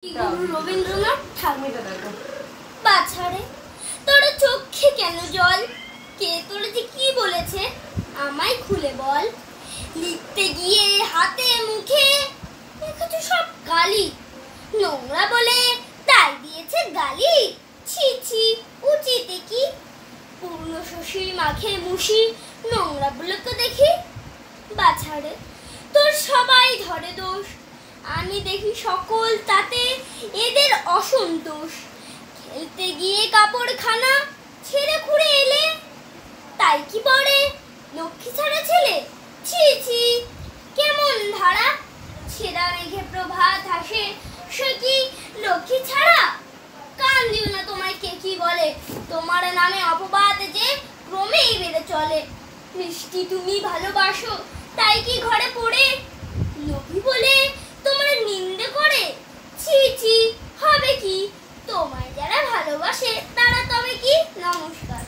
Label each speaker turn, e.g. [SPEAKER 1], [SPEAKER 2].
[SPEAKER 1] রবীন্দ্রনাথ ঠাকুর। বাছারে তোর চোখে কেন জল? কে তোর যে কি বলেছে আমায় খুলে বল। লিখতে গিয়ে হাতে মুখে দেখেছো সব কালি, নোংরা বলে তাই দিয়েছে গালি। ছি ছি উচিতে কি? পূর্ণ শশী মাখে মুশি নোংরা বলে তো দেখি। বাছারে তোর সবাই ধরে দোষ, আমি দেখি সকল তাতে এদের অসন্তোষ। খেলতে গিয়ে কাপড়খানা ছেড়ে খুঁড়ে এলে, তাই কি পরে লক্ষ্মী ছাড়া ছেলে? ছি ছি কেমন ধারা, ছেঁড়া মেঘে প্রভাত হাসে সে কি লক্ষ্মী ছাড়া? কান দিও না তোমায় কে কি বলে, তোমার নামে অপবাদ যে ক্রমেই বেড়ে চলে। মিষ্টি তুমি ভালোবাসো তাই কি ঘরে পড়ে লোভী বলে তোমার নিন্দে করে? ছি ছি হবে কি, তোমায় যারা ভালোবাসে তারা তবে কি? নমস্কার।